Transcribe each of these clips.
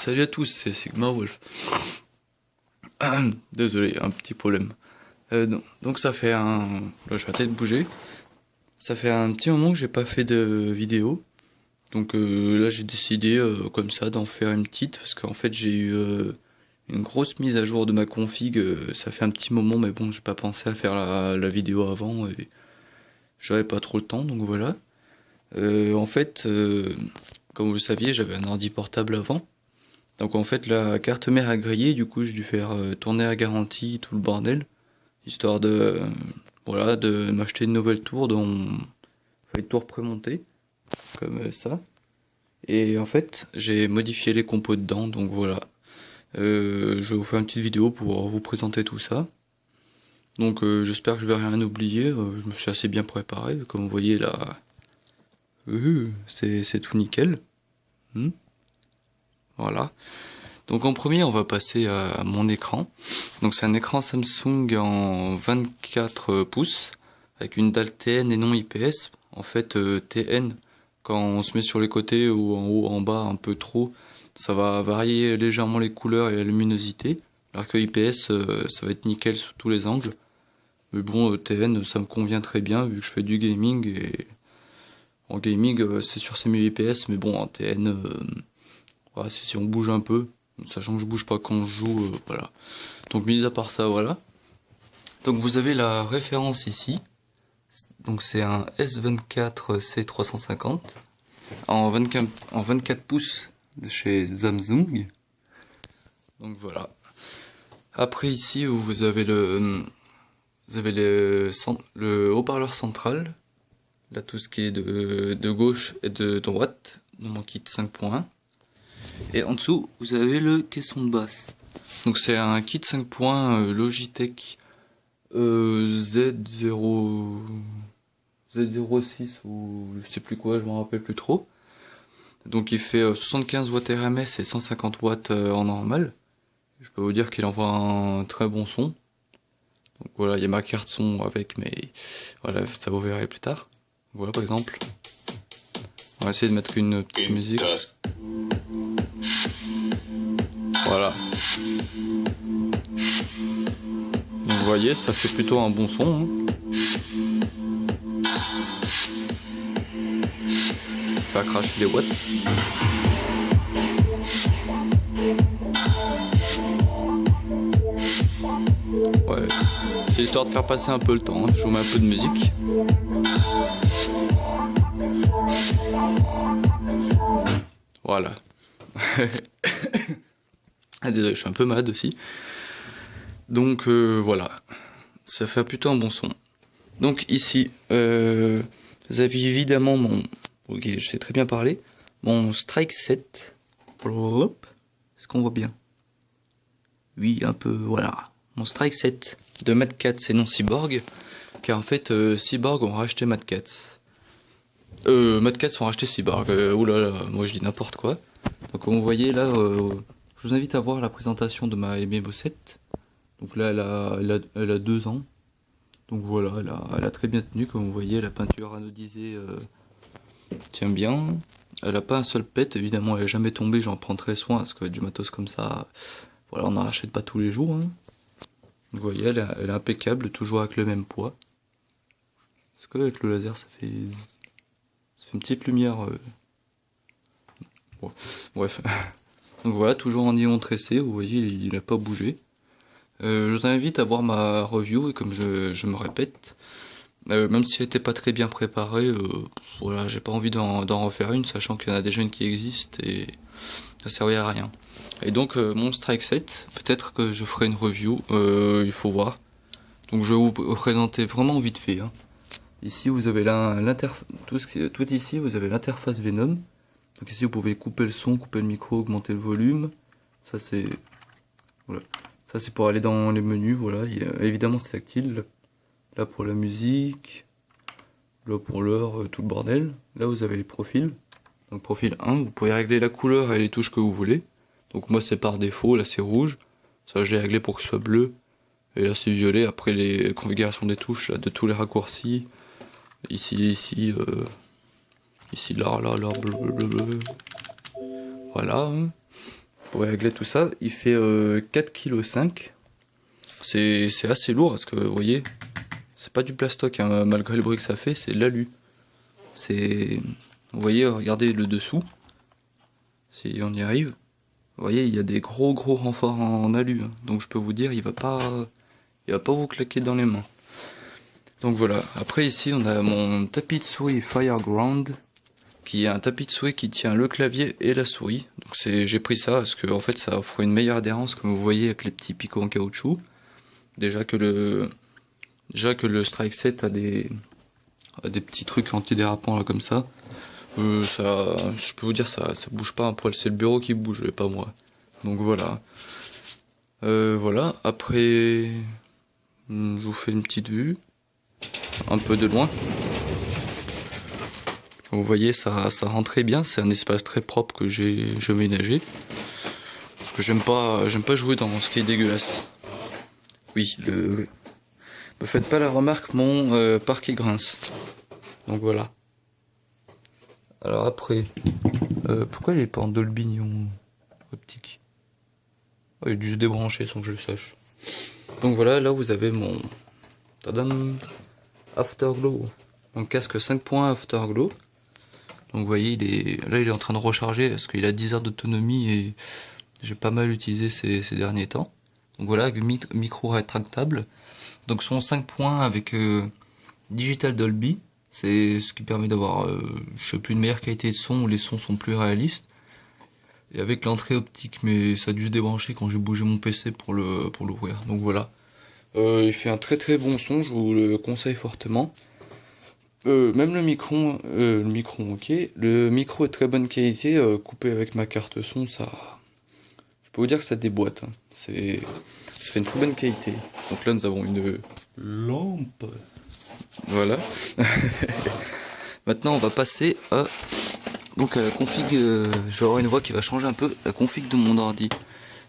Salut à tous, c'est Sigma Wolf. Désolé, un petit problème. Donc ça fait un... Là, je vais peut-être bouger. Ça fait un petit moment que j'ai pas fait de vidéo. Donc là j'ai décidé comme ça d'en faire une petite. Parce qu'en fait j'ai eu une grosse mise à jour de ma config. Ça fait un petit moment mais bon j'ai pas pensé à faire la vidéo avant. Et j'avais pas trop le temps donc voilà. En fait, comme vous le saviez j'avais un ordi portable avant. Donc en fait la carte mère a grillé, du coup j'ai dû faire tourner à garantie tout le bordel, histoire de voilà de m'acheter une nouvelle tour dont fallait tour prémontée, comme ça. Et en fait j'ai modifié les compos dedans, donc voilà. Je vais vous faire une petite vidéo pour vous présenter tout ça. Donc j'espère que je vais rien oublier, je me suis assez bien préparé, comme vous voyez là. C'est tout nickel. Voilà. Donc en premier, on va passer à mon écran. Donc c'est un écran Samsung en 24 pouces avec une dalle TN et non IPS. En fait, TN, quand on se met sur les côtés ou en haut, en bas, un peu trop, ça va varier légèrement les couleurs et la luminosité. Alors que IPS, ça va être nickel sous tous les angles. Mais bon, TN, ça me convient très bien vu que je fais du gaming. Et en gaming, c'est sûr c'est mieux IPS, mais bon, en TN, voilà, si on bouge un peu, sachant que je bouge pas quand je joue, voilà. Donc mis à part ça, voilà. Donc vous avez la référence ici. Donc c'est un S24C350 en 24 pouces de chez Samsung. Donc voilà. Après ici vous avez le haut-parleur central. Là tout ce qui est de gauche et de droite dans mon kit 5.1. Et en dessous, vous avez le caisson de basse. Donc c'est un kit 5 points Logitech Z06 ou je sais plus quoi, je m'en rappelle plus trop. Donc il fait 75 watts RMS et 150 watts en normal. Je peux vous dire qu'il envoie un très bon son. Donc voilà, il y a ma carte son avec, mais voilà, ça vous verrez plus tard. Voilà par exemple. On va essayer de mettre une petite musique. Voilà. Donc vous voyez, ça fait plutôt un bon son. Ça va cracher les watts. Ouais. C'est histoire de faire passer un peu le temps. Je vous mets un peu de musique. Voilà. Ah désolé, je suis un peu malade aussi. Donc voilà, ça fait plutôt un bon son. Donc ici, vous avez évidemment mon... Ok, je sais très bien parler. Mon Strike 7. Est-ce qu'on voit bien? Oui, un peu, voilà. Mon Strike 7 de Mad Catz et non Cyborg. Car en fait, Cyborg ont racheté Mad Catz. Mad Catz ont racheté Cyborg. Oulala, moi je dis n'importe quoi. Donc comme vous voyez là... je vous invite à voir la présentation de ma MMO 7. Donc là, elle a 2 ans. Donc voilà, elle a très bien tenu. Comme vous voyez, la peinture anodisée tient bien. Elle a pas un seul pet, évidemment, elle est jamais tombée. J'en prends très soin parce que du matos comme ça, voilà, on n'en rachète pas tous les jours. Donc vous voyez, elle est impeccable, toujours avec le même poids. Parce qu'avec le laser, ça fait une petite lumière. Bon, bref. Donc voilà, toujours en ion tressé, vous voyez, il n'a pas bougé. Je vous invite à voir ma review, et comme je me répète, même si elle n'était pas très bien préparée, voilà, j'ai pas envie d'en refaire une, sachant qu'il y en a déjà une qui existe, et ça servait à rien. Et donc, mon Strike 7, peut-être que je ferai une review, il faut voir. Donc je vais vous présenter vraiment vite fait. Ici, vous avez l'interface, tout ici, vous avez l'interface Venom. Donc ici vous pouvez couper le son, couper le micro, augmenter le volume. Ça c'est voilà. Ça c'est pour aller dans les menus, voilà. Évidemment c'est tactile. Là pour la musique. Là pour l'heure, tout le bordel. Là vous avez les profils. Donc profil 1, vous pouvez régler la couleur et les touches que vous voulez. Donc moi c'est par défaut, là c'est rouge. Ça j'ai réglé pour que ce soit bleu. Et là c'est violet. Après les configurations des touches, là, de tous les raccourcis. Ici, là, bleu. Voilà. pour régler tout ça. Il fait 4,5 kg. C'est assez lourd parce que vous voyez, c'est pas du plastoc, hein, malgré le bruit que ça fait, c'est de l'alu. Vous voyez, regardez le dessous, si on y arrive. Vous voyez, il y a des gros renforts en alu, hein. Donc je peux vous dire, il va pas vous claquer dans les mains. Donc voilà, après ici on a mon tapis de souris Fireground, qui est un tapis de souris qui tient le clavier et la souris. Donc j'ai pris ça parce que en fait ça offre une meilleure adhérence, comme vous voyez, avec les petits picots en caoutchouc. Déjà que le Strike 7 a des petits trucs antidérapants là comme ça. Je peux vous dire, ça bouge pas un poil, c'est le bureau qui bouge, pas moi. Donc voilà. Voilà, après, je vous fais une petite vue, un peu de loin. Vous voyez, ça rend très bien, c'est un espace très propre que j'ai ménagé. Parce que j'aime pas jouer dans ce qui est dégueulasse. Oui, me faites pas la remarque, mon parquet grince. Donc voilà. Alors après, pourquoi il est pas en Dolby optique? Oh, il est dû se débrancher sans que je le sache. Donc voilà, là vous avez mon tadam, Afterglow. Mon casque 5 points Afterglow. Donc vous voyez, il est en train de recharger parce qu'il a 10 heures d'autonomie et j'ai pas mal utilisé ces derniers temps. Donc voilà, micro rétractable. Donc son 5 points avec Digital Dolby. C'est ce qui permet d'avoir, je sais plus, une meilleure qualité de son, où les sons sont plus réalistes. Et avec l'entrée optique, mais ça a dû se débrancher quand j'ai bougé mon PC pour l'ouvrir. Donc voilà. Il fait un très bon son, je vous le conseille fortement. Même le micro, ok. Le micro est très bonne qualité, coupé avec ma carte son, ça... Je peux vous dire que ça déboîte, hein. Ça fait une très bonne qualité. Donc là, nous avons une lampe. Voilà. Maintenant on va passer à la config. J'aurai une voix qui va changer un peu la config de mon ordi.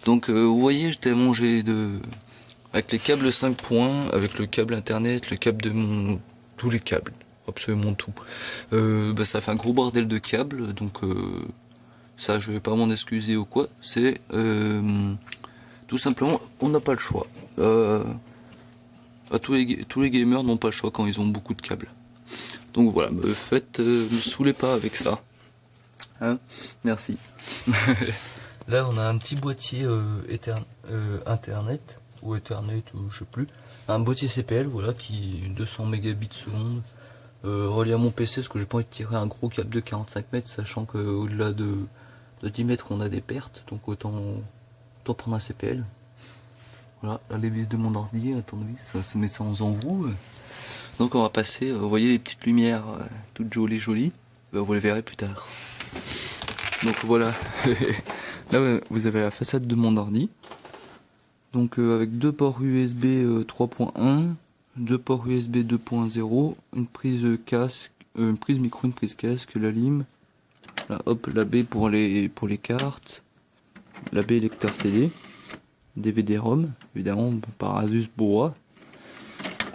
Donc vous voyez, j'étais mangé avec les câbles 5 points, avec le câble internet, le câble de tous les câbles, absolument tout. Ça fait un gros bordel de câbles, donc ça je vais pas m'en excuser ou quoi. C'est tout simplement, on n'a pas le choix. Tous les gamers n'ont pas le choix quand ils ont beaucoup de câbles. Donc voilà, me saoulez pas avec ça. Hein, merci. Là on a un petit boîtier internet ou Ethernet ou je sais plus. Un boîtier CPL, voilà, qui est 200 mégabits seconde. Relié à mon PC parce que j'ai pas envie de tirer un gros câble de 45 mètres, sachant qu'au-delà de 10 mètres on a des pertes, donc autant prendre un CPL. Voilà, là les vis de mon ordi, attendez, ça se met ça en vous. Donc on va passer, vous voyez les petites lumières toutes jolies, vous les verrez plus tard. Donc voilà, là vous avez la façade de mon ordi. Donc avec deux ports USB 3.1, deux ports USB 2.0, une prise casque, une prise micro, une prise casque, la lime, là hop, la baie pour les cartes, la baie lecteur CD. DVD-ROM, évidemment par Asus Bois.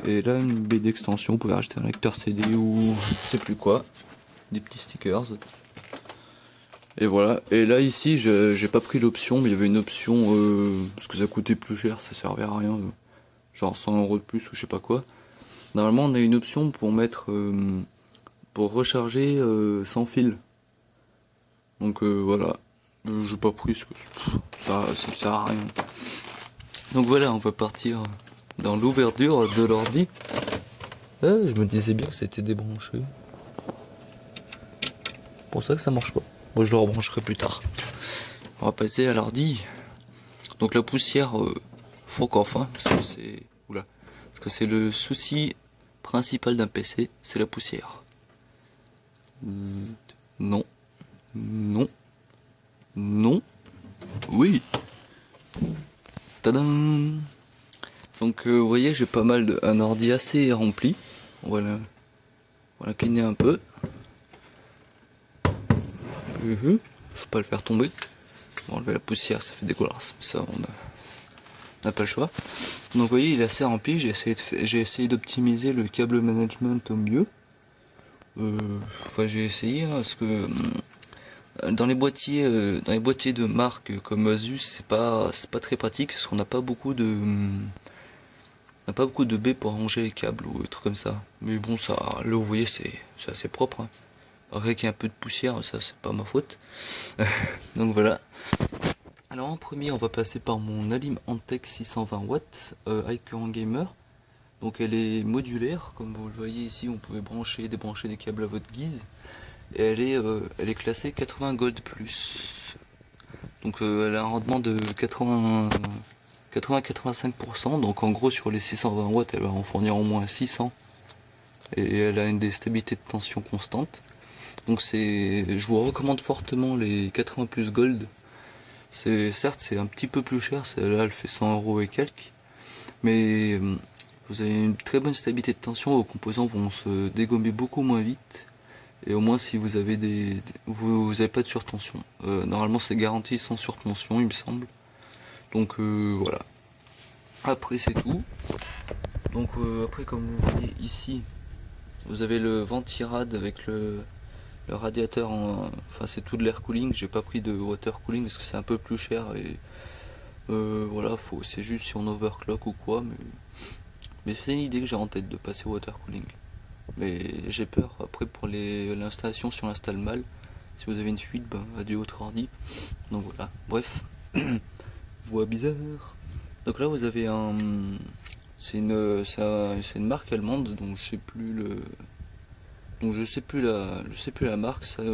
Et là une baie d'extension, vous pouvez acheter un lecteur CD ou je sais plus quoi, des petits stickers. Et voilà, et là ici j'ai pas pris l'option, mais il y avait une option parce que ça coûtait plus cher, ça servait à rien, genre 100 € de plus ou je sais pas quoi. Normalement on a une option pour mettre pour recharger sans fil. Donc voilà. J'ai pas pris parce que ça me sert à rien. Donc voilà, on va partir dans l'ouverture de l'ordi. Je me disais bien que c'était débranché. Pour ça que ça marche pas. Moi je le rebrancherai plus tard. On va passer à l'ordi. Donc la poussière, faut qu'enfin, parce que c'est le souci principal d'un PC, c'est la poussière. Non. Oui. Tadam. Donc vous voyez, j'ai pas mal un ordi assez rempli. Voilà cleaner un peu. Faut pas le faire tomber. On va enlever la poussière, ça fait dégueulasse. Ça, on n'a pas le choix. Donc vous voyez, il est assez rempli. J'ai essayé d'optimiser le câble management au mieux. J'ai essayé parce que Dans les boîtiers de marque comme Asus, c'est pas très pratique parce qu'on n'a pas beaucoup de baies pour ranger les câbles ou des trucs comme ça. Mais bon, ça, là vous voyez, c'est assez propre, hein. Après qu'il y a un peu de poussière, ça c'est pas ma faute. Donc voilà. Alors en premier, on va passer par mon Alim Antec 620 watts High Current Gamer. Donc elle est modulaire, comme vous le voyez ici, on peut brancher et débrancher des câbles à votre guise. Et elle est classée 80 Gold+. Donc elle a un rendement de 80-85%. Donc en gros sur les 620 watts, elle va en fournir au moins 600. Et elle a une des stabilités de tension constante. Donc je vous recommande fortement les 80 plus Gold. Certes c'est un petit peu plus cher, celle-là elle fait 100 € et quelques. Mais vous avez une très bonne stabilité de tension, vos composants vont se dégommer beaucoup moins vite. Et au moins si vous avez vous avez pas de surtension. Normalement c'est garanti sans surtension il me semble. Donc voilà. Après c'est tout. Donc après comme vous voyez ici, vous avez le ventirad avec le radiateur enfin c'est tout de l'air cooling. J'ai pas pris de water cooling parce que c'est un peu plus cher et voilà, c'est juste si on overclock ou quoi, mais c'est une idée que j'ai en tête de passer au water cooling. Mais j'ai peur après pour l'installation si on l'installe mal. Si vous avez une fuite, ben adieu votre ordi. Donc voilà, bref. Voix bizarre. Donc là vous avez c'est une marque allemande dont je sais plus la marque, ça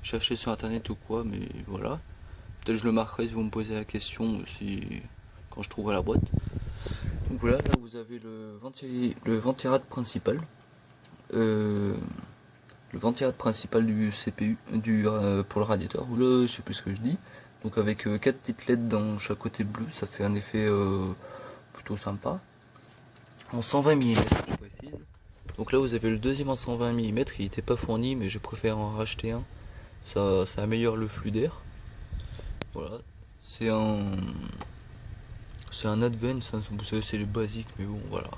chercher sur internet ou quoi, mais voilà. Peut-être je le marquerai si vous me posez la question quand je trouverai la boîte. Donc voilà, là vous avez le ventirad principal. Le ventirad principal du CPU pour le radiateur. Oula, je sais plus ce que je dis. Donc avec 4 petites LED dans chaque côté bleu, ça fait un effet plutôt sympa. En 120 mm, je précise. Donc là vous avez le deuxième en 120 mm, il n'était pas fourni mais j'ai préféré en racheter un. Ça améliore le flux d'air. Voilà, c'est un Advance, hein, vous savez c'est les basiques, mais bon voilà,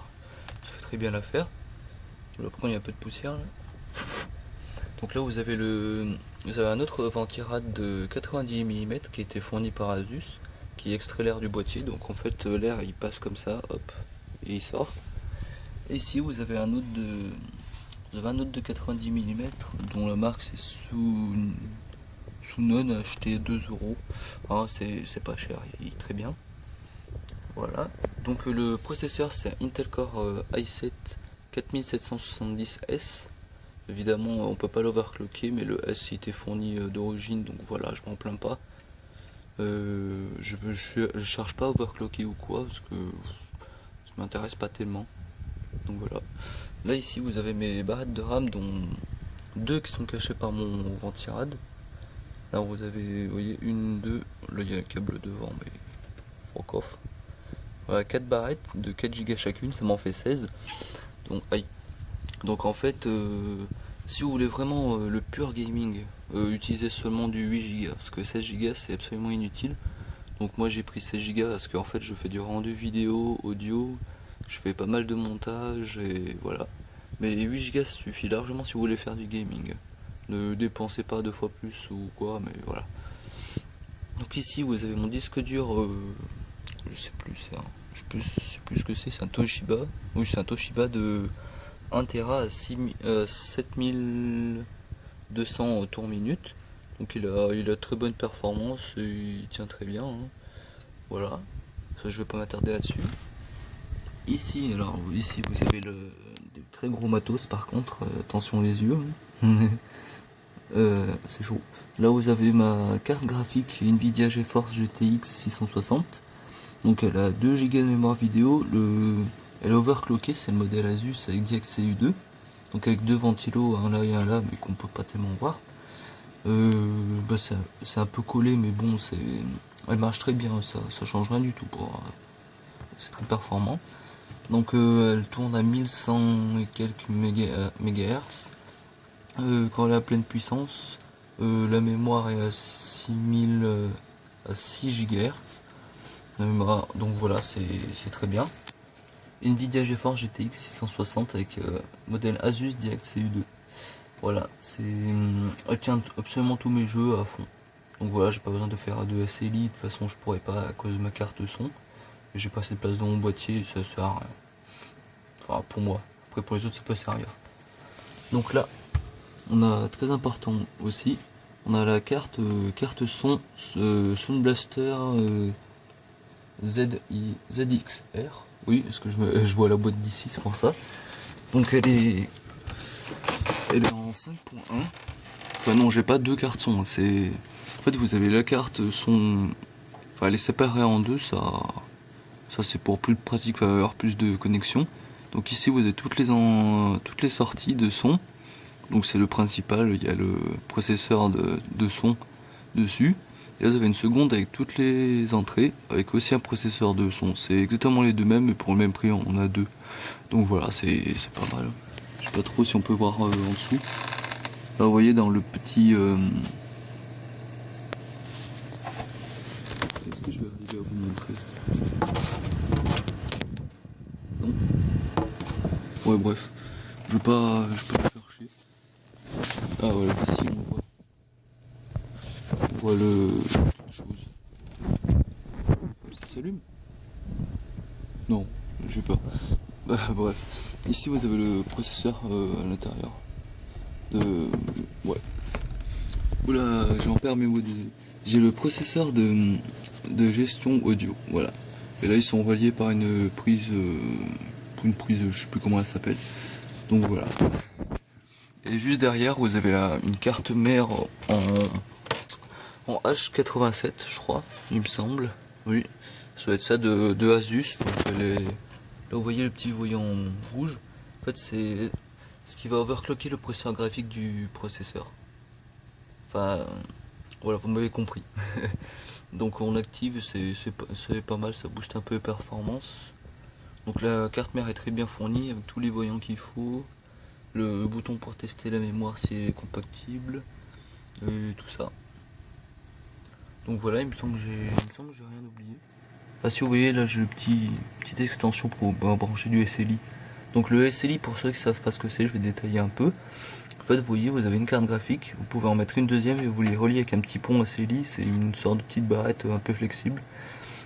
ça fait très bien l'affaire. Là pourquoi il y a un peu de poussière là. Donc là vous avez un autre ventirad de 90 mm qui a été fourni par Asus, qui extrait l'air du boîtier, donc en fait l'air il passe comme ça, hop, et il sort. Et ici vous avez un autre de 90 mm dont la marque c'est Sunon, acheté 2 €. Ah, c'est pas cher, il est très bien. Voilà. Donc le processeur c'est Intel Core i7 4770S. Évidemment on peut pas l'overclocker, mais le S il était fourni d'origine, donc voilà, je m'en plains pas. Je cherche pas à overclocker ou quoi parce que ça m'intéresse pas tellement. Donc voilà. Là ici vous avez mes barrettes de RAM, dont 2 qui sont cachées par mon ventirad. Là vous avez, vous voyez, une, deux, là il y a un câble devant, mais fuck off. Voilà, 4 barrettes de 4 Go chacune, ça m'en fait 16. Donc aïe. Donc en fait, si vous voulez vraiment le pur gaming, utilisez seulement du 8 Go, parce que 16 Go c'est absolument inutile. Donc moi j'ai pris 16 Go parce qu'en fait je fais du rendu vidéo, audio, je fais pas mal de montage et voilà. Mais 8 Go ça suffit largement si vous voulez faire du gaming. Ne dépensez pas 2 fois plus ou quoi, mais voilà. Donc ici vous avez mon disque dur, je sais plus, sais plus ce que c'est un Toshiba. Oui, c'est un Toshiba de 1 Tera à 7200 tours minute. Donc il a très bonne performance et il tient très bien, hein. Voilà, ça je vais pas m'attarder là-dessus. Ici vous avez des très gros matos par contre, attention les yeux, hein. C'est chaud. Là vous avez ma carte graphique Nvidia GeForce GTX 660. Donc elle a 2 Go de mémoire vidéo. Elle est overclockée, c'est le modèle Asus avec DXCU2. Donc avec 2 ventilos, un là et un là, mais qu'on peut pas tellement voir. C'est un peu collé, mais bon, elle marche très bien, ça change rien du tout. C'est très performant. Donc elle tourne à 1100 et quelques MHz. Quand elle est à pleine puissance, la mémoire est à 6000 à 6 GHz. Donc voilà, c'est très bien. Nvidia GeForce GTX 660 avec modèle Asus DXCU2. Voilà, elle tient absolument tous mes jeux à fond. Donc voilà, j'ai pas besoin de faire de SLI, de toute façon je pourrais pas à cause de ma carte son. J'ai pas assez de place dans mon boîtier, ça sert à rien. Enfin pour moi, après pour les autres ça peut servir. Donc là, on a très important aussi, on a la carte son Sound Blaster ZXR. Oui, parce que je vois la boîte d'ici, c'est pour ça. Donc elle est en 5.1. Enfin non, j'ai pas deux cartes son, c'est... En fait vous avez la carte son... Enfin elle est séparée en deux, ça c'est pour plus de pratique, avoir plus de connexion. Donc ici vous avez toutes les sorties de son. Donc c'est le principal, il y a le processeur de son dessus. Et là vous avez une seconde avec toutes les entrées, avec aussi un processeur de son. C'est exactement les deux mêmes, mais pour le même prix on a deux. Donc voilà, c'est pas mal. Je sais pas trop si on peut voir en dessous. Là vous voyez dans le petit... Est-ce que je vais arriver à vous montrer? Non. Ouais bref, je vais pas me faire chier. Ah voilà, ici on voit quelque chose. Ça s'allume? Non, j'ai peur. Bref, ici vous avez le processeur à l'intérieur. Ouais. Oula, j'en perds mes mots. J'ai le processeur de gestion audio, voilà. Et là ils sont reliés par une prise, je sais plus comment elle s'appelle. Donc voilà. Et juste derrière vous avez une carte mère en H87 je crois, il me semble. Oui, ça doit être ça de Asus. Donc là vous voyez le petit voyant rouge. En fait c'est ce qui va overclocker le processeur graphique du processeur. Enfin voilà, vous m'avez compris. Donc on active, c'est pas mal, ça booste un peu les performances. Donc la carte mère est très bien fournie avec tous les voyants qu'il faut. Le bouton pour tester la mémoire si elle est compatible. Et tout ça. Donc voilà, il me semble que j'ai rien oublié. Ah si vous voyez là j'ai petite extension pour brancher du SLI. Donc le SLI, pour ceux qui savent pas ce que c'est, je vais détailler un peu. En fait vous voyez, vous avez une carte graphique, vous pouvez en mettre une deuxième et vous les reliez avec un petit pont SLI, c'est une sorte de petite barrette un peu flexible.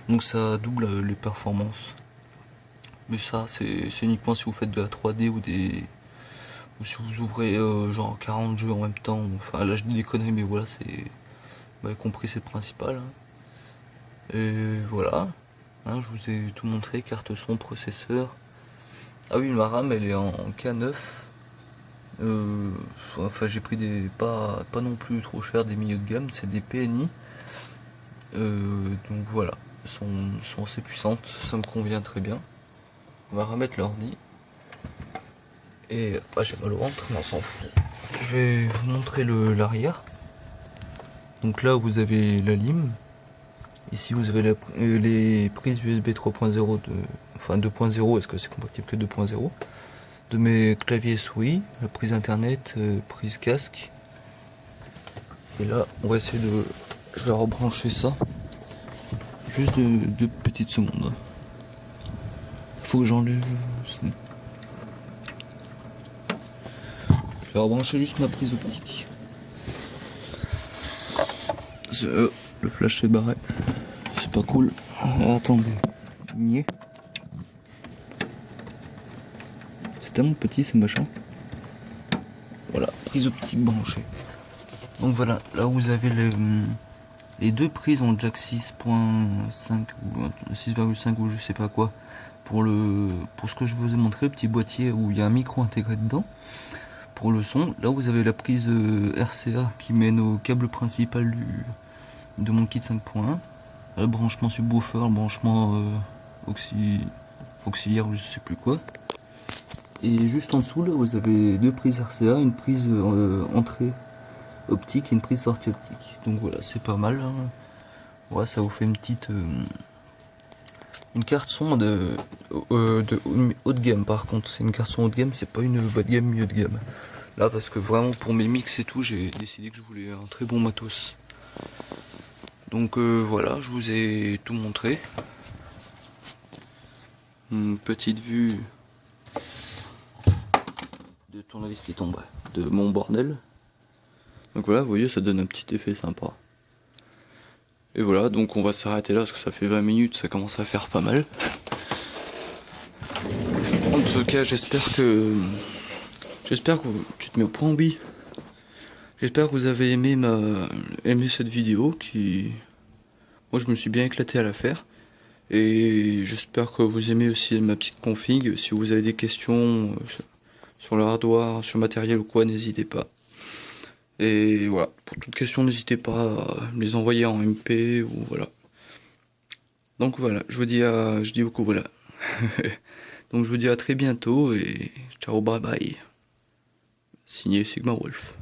Donc ça double les performances. Mais ça c'est uniquement si vous faites de la 3D ou si vous ouvrez genre 40 jeux en même temps. Enfin là je dis des conneries mais voilà, vous avez compris, c'est le principal. Hein. Et voilà. Hein, je vous ai tout montré, carte son, processeur. Ah oui, ma RAM elle est en K9. Enfin j'ai pris des pas non plus trop cher, des milieux de gamme, c'est des PNI. Donc voilà, sont assez puissantes, ça me convient très bien. On va remettre l'ordi. Et j'ai mal au ventre, mais on s'en fout. Je vais vous montrer l'arrière. Donc là vous avez la lime. Ici vous avez les prises USB 3.0 enfin 2.0, est-ce que c'est compatible que 2.0 de mes claviers souris, la prise internet, prise casque. Et là on va essayer je vais rebrancher ça. Juste deux petites secondes. Faut que j'enlève. Je vais rebrancher juste ma prise optique. Le flash est barré. C'est pas cool. Attendez. C'est tellement petit ce machin. Voilà, prise optique branchée. Donc voilà, là vous avez les deux prises en jack 6.5 ou 6,5 ou je sais pas quoi. Pour ce que je vous ai montré, le petit boîtier où il y a un micro intégré dedans. Pour le son, là vous avez la prise RCA qui mène au câble principal de mon kit 5.1. Le branchement subwoofer, le branchement auxiliaire ou je sais plus quoi. Et juste en dessous là vous avez deux prises RCA, une prise entrée optique et une prise sortie optique. Donc voilà, c'est pas mal. Hein. Ouais, ça vous fait une carte son de haut de gamme. Par contre, c'est une carte son haut de gamme, c'est pas une bas de gamme, milieu de gamme. Là, parce que vraiment pour mes mix et tout, j'ai décidé que je voulais un très bon matos. Donc voilà, je vous ai tout montré. Une petite vue de tournevis qui tombe, de mon bordel. Donc voilà, vous voyez, ça donne un petit effet sympa. Et voilà, donc on va s'arrêter là parce que ça fait 20 minutes, ça commence à faire pas mal. En tout cas, j'espère que tu te mets au point, oui. J'espère que vous avez aimé cette vidéo qui, moi je me suis bien éclaté à la faire. Et j'espère que vous aimez aussi ma petite config. Si vous avez des questions sur le hardware, sur le matériel ou quoi, n'hésitez pas. Et voilà, pour toute question, n'hésitez pas à me les envoyer en MP ou voilà. Donc voilà, je dis beaucoup voilà. Donc je vous dis à très bientôt et ciao bye bye. Signé Sigma Wolf.